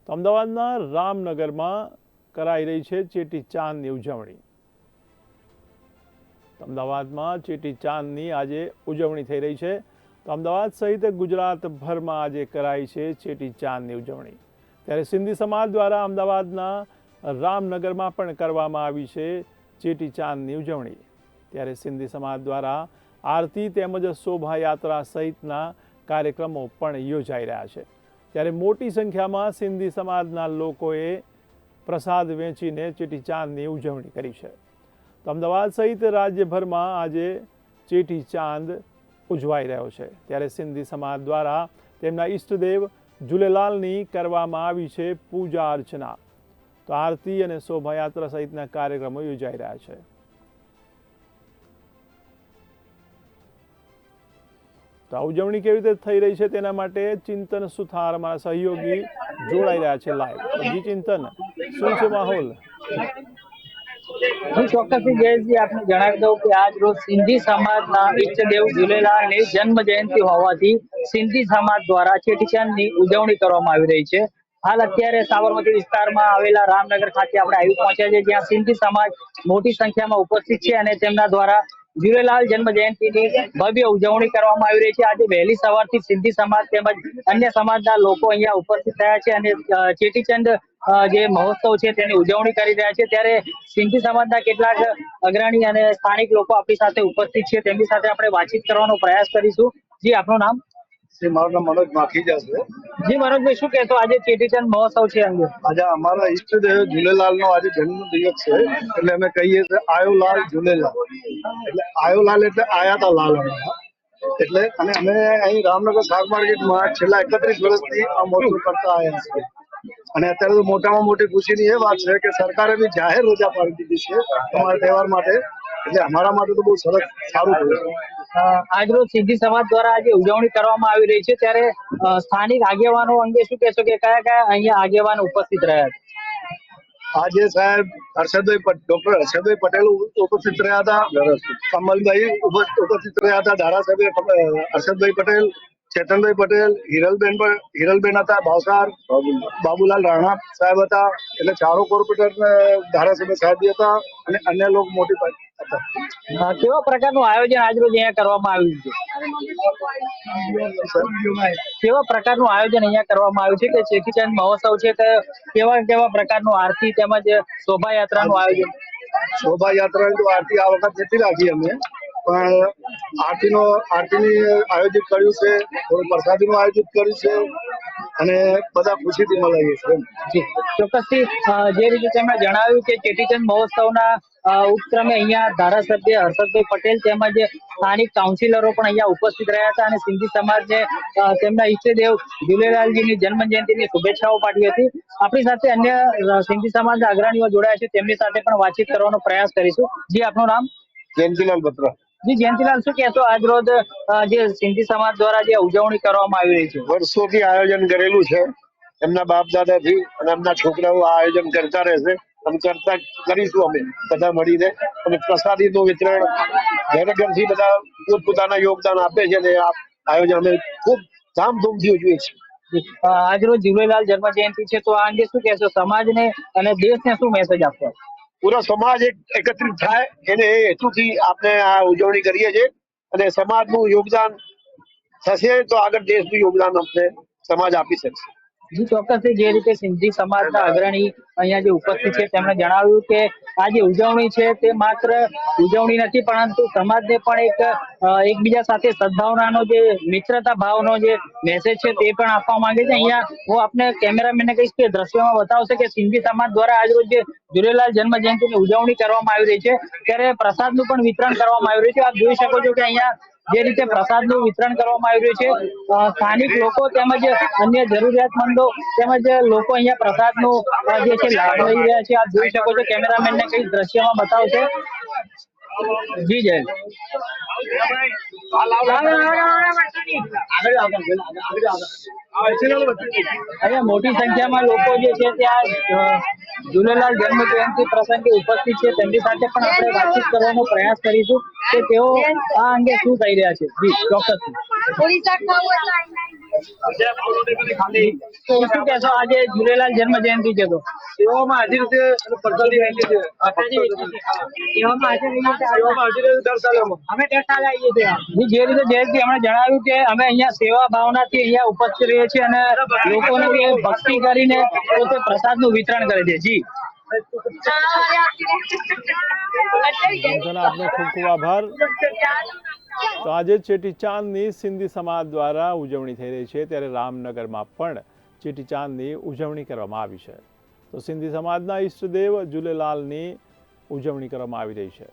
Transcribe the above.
તો અમદાવાદના રામનગરમાં કરાઈ રહી છે ચેટી ચાંદની ઉજવણી। અમદાવાદમાં ચેટી ચાંદની આજે ઉજવણી થઈ રહી છે। તો અમદાવાદ સહિત ગુજરાતભરમાં આજે કરાઈ છે ચેટી ચાંદની ઉજવણી। ત્યારે સિંધી સમાજ દ્વારા અમદાવાદના રામનગરમાં પણ કરવામાં આવી છે ચેટી ચાંદની ઉજવણી। ત્યારે સિંધી સમાજ દ્વારા આરતી તેમજ શોભાયાત્રા સહિતના કાર્યક્રમો પણ યોજાઈ રહ્યા છે। ત્યારે મોટી સંખ્યામાં સિંધી સમાજના લોકોએ પ્રસાદ વેચીને ચેટી ચાંદની ઉજવણી કરી છે। તો અમદાવાદ સહિત રાજ્યભરમાં આજે ચેટી ચાંદ ઉજવાઈ રહ્યો છે। ત્યારે સિંધી સમાજ દ્વારા તેમના ઈષ્ટદેવ ઝૂલેલાલની કરવામાં આવી છે પૂજા અર્ચના। તો આરતી અને શોભાયાત્રા સહિતના કાર્યક્રમો યોજાઈ રહ્યા છે। તો આ ઉજવણી કેવી રીતે થઈ રહી છે તેના માટે ચિંતન સુથાર અમારા સહયોગી જોડાઈ રહ્યા છે લાઈવ। જી ચિંતન, શું છે માહોલ? ચોક્કસથી જયેશજી આપને જણાવી દઉં કે આજ રોજ સિંધી સમાજના ઈષ્ટદેવ ઝૂલેલાલની જન્મ જયંતિ હોવાથી સિંધી સમાજ દ્વારા ચેટીચાંદની ઉજવણી કરવામાં આવી રહી છે। હાલ અત્યારે સાબરમતી વિસ્તારમાં આવેલા રામનગર ખાતે આપણે આવી પહોંચ્યા છે, જ્યાં સિંધી સમાજ મોટી સંખ્યામાં ઉપસ્થિત છે અને તેમના દ્વારા ઝૂલેલાલ જન્મ જયંતિની ભવ્ય ઉજવણી કરવામાં આવી રહી છે। આજે વહેલી સવારથી સિંધી સમાજ તેમજ અન્ય સમાજના લોકો અહીંયા ઉપસ્થિત થયા છે અને ચેટીચંદ જે મહોત્સવ છે તેની ઉજવણી કરી રહ્યા છે। ત્યારે સિંધી સમાજના કેટલાક અગ્રણી અને સ્થાનિક લોકો આપણી સાથે ઉપસ્થિત છે, તેમની સાથે આપણે વાતચીત કરવાનો પ્રયાસ કરીશું। જી, આપનું નામ? મારું નામ મનોજ માખીજા છે। જી મનોજભાઈ, શું કહેશો આજે ચેટીચંદ મહોત્સવ છે અંગે? આજે અમારા ઈષ્ટદેવ ઝૂલેલાલનો આજે જન્મ દિવસ છે, એટલે અમે કહીએ છીએ આયો લાલ ઝૂલેલાલ। એટલે આયો લાલ એટલે આયા તા લાલ અમારા, એટલે અને અમે અહીં રામનગર શાક માર્કેટમાં છેલ્લા 31 વર્ષથી આ મહોત્સવ કરતા આવ્યા છીએ। અને અત્યારે તો મોટામાં મોટી ખુશીની એ વાત છે કે સરકારે બી જાહેર રજા પાડી દીધી છે અમારા તહેવાર માટે, એટલે અમારા માટે તો બહુ સરસ સારું થયું છે। આજરોજ સિંધી સમાજ દ્વારા આજે ઉજવણી કરવામાં આવી રહી છે, ત્યારે સ્થાનિક આગેવાનો અંગે શું કહેશો કે કયા કયા અહીંયા આગેવાનો ઉપસ્થિત રહ્યા હતા? આજે સાહેબ ડોક્ટર હર્ષદભાઈ પટેલ ઉપસ્થિત રહ્યા હતા, કમલભાઈ ઉપસ્થિત રહ્યા હતા, ધારાસભ્ય હર્ષદભાઈ પટેલ, ચેતનભાઈ પટેલ, હિરલબેન હતા, ભાવસાર બાબુલાલ રાણા સાહેબ હતા, એટલે ચારો કોર્પોરેટર ધારાસભ્ય સાહેબ હતા અને અન્ય લોકો મોટી હતા। કેવા પ્રકારનું આયોજન આજરોજ અહીંયા કરવામાં આવ્યું છે? કેવા પ્રકારનું આયોજન અહીંયા કરવામાં આવ્યું છે કે ચેટીચંદ મહોત્સવ છે તે કેવા પ્રકારનું આરતી તેમજ શોભાયાત્રાનું આયોજન? શોભાયાત્રાની તો આરતી આ વખત નથી રાખી અમે, પણ આરતીની આયોજિત કર્યું છે, થોડું પ્રસાદીનું આયોજિત કર્યું છે અને બધા ખુશીથી મનાવીએ છીએ। ચોક્કસથી જે રીતે તેમણે જણાવ્યું કે ચેટીચંદ મહોત્સવના ઉપક્રમે અહીંયા ધારાસભ્ય હર્ષદભાઈ પટેલ તેમજ સ્થાનિક કાઉન્સિલરો પણ અહીંયા ઉપસ્થિત રહ્યા હતા અને સિંધી સમાજને તેમના ઈષ્ટદેવ ઝૂલેલાલજીની જન્મ જયંતિની શુભેચ્છાઓ પાઠવી હતી। આપણી સાથે અન્ય સિંધી સમાજના અગ્રણીઓ જોડાયા છે, તેમની સાથે પણ વાતચીત કરવાનો પ્રયાસ કરીશું। જી, આપનું નામ? જયંતિલાલ બત્રા। જી જયંતિલાલ, શું કહેશો આજ રોજ જે સિંધી સમાજ દ્વારા જે ઉજવણી કરવામાં આવી રહી છે? વર્ષોથી આયોજન કરેલું છે, એમના બાપ દાદાથી અને એમના છોકરાઓ આ આયોજન કરતા રહેશે અને કરીશું અમે બધા મળીને। અને પ્રસાદીનું વિતરણ ઘરે ઘરથી બધા પોતપોતાના યોગદાન આપે છે અને આ આયોજન અમે ખૂબ ધામધૂમથી ઉજવીએ છીએ। આજ રોજ ઝૂલેલાલ જન્મ જયંતિ છે, તો આ અંગે શું કહેશો? સમાજને અને દેશને શું મેસેજ આપશો? પૂરો સમાજ એકત્રિત થાય એને એ હેતુથી આપણે આ ઉજવણી કરીએ છીએ અને સમાજનું યોગદાન થશે તો આગળ દેશનું યોગદાન અમને સમાજ આપી શકશે। જી, ચોક્કસથી જે રીતે સિંધી સમાજના અગ્રણી અહીંયા જે ઉપસ્થિત છે તેમણે જણાવ્યું કે આ જે ઉજવણી છે તે માત્ર ઉજવણી નથી, પરંતુ સમાજને પણ એકબીજા સાથે સદભાવનાનો જે મિત્રતા ભાવનો જે મેસેજ છે તે પણ આપવા માંગે છે। અહીંયા હું આપને કેમેરામેનને કહીશ કે દ્રશ્યોમાં બતાવશે કે સિંધી સમાજ દ્વારા આજરોજ જે ઝૂલેલાલ જન્મ જયંતિની ઉજવણી કરવામાં આવી રહી છે, ત્યારે પ્રસાદનું પણ વિતરણ કરવામાં આવી રહ્યું છે। આપ જોઈ શકો છો કે અહીંયા જે રીતે પ્રસાદનું વિતરણ કરવામાં આવી રહ્યું છે, સ્થાનિક લોકો તેમજ અન્ય જરૂરિયાતમંદો તેમજ લોકો અહીંયા પ્રસાદનો જે છે લાભ લઈ રહ્યા છે। આપ જોઈ શકો છો, કેમેરામેનને કઈ દ્રશ્યમાં બતાવશે। જી જય અહીંયા મોટી સંખ્યામાં લોકો જે છે ત્યાં ઝૂલેલાલ જન્મ જયંતિ પ્રસંગે ઉપસ્થિત છે, તેમની સાથે પણ આપણે વાતચીત કરવાનો પ્રયાસ કરીશું કે તેઓ આ અંગે શું કહી રહ્યા છે। જી, ચોક્કસ। તો શું કહેશો, આજે ઝૂલેલાલ જન્મ જયંતિ છે તો સેવામાં હાજર છે અને પ્રસાદી વહેંચી છે. અમે દર સાલે આવીએ છીએ. જે રીતે જયંતિ હમણાં જણાવ્યું કે અમે અહીંયા સેવા ભાવનાથી અહીંયા ઉપસ્થિત રહીએ છીએ અને લોકોને કે ભક્તિ કરીને પોતે પ્રસાદનું વિતરણ કરે છે. જી સમજણ આપનો ખૂબ ખૂબ આભાર. તો આજે ચેટીચાંદની સિંધી સમાજ દ્વારા ઉજવણી થઈ રહી છે, ત્યારે રામનગરમાં પણ ચેટીચાંદની ઉજવણી કરવામાં આવી છે. તો સિંધી સમાજના ઈષ્ટદેવ ઝૂલેલાલની ઉજવણી કરવામાં આવી રહી છે.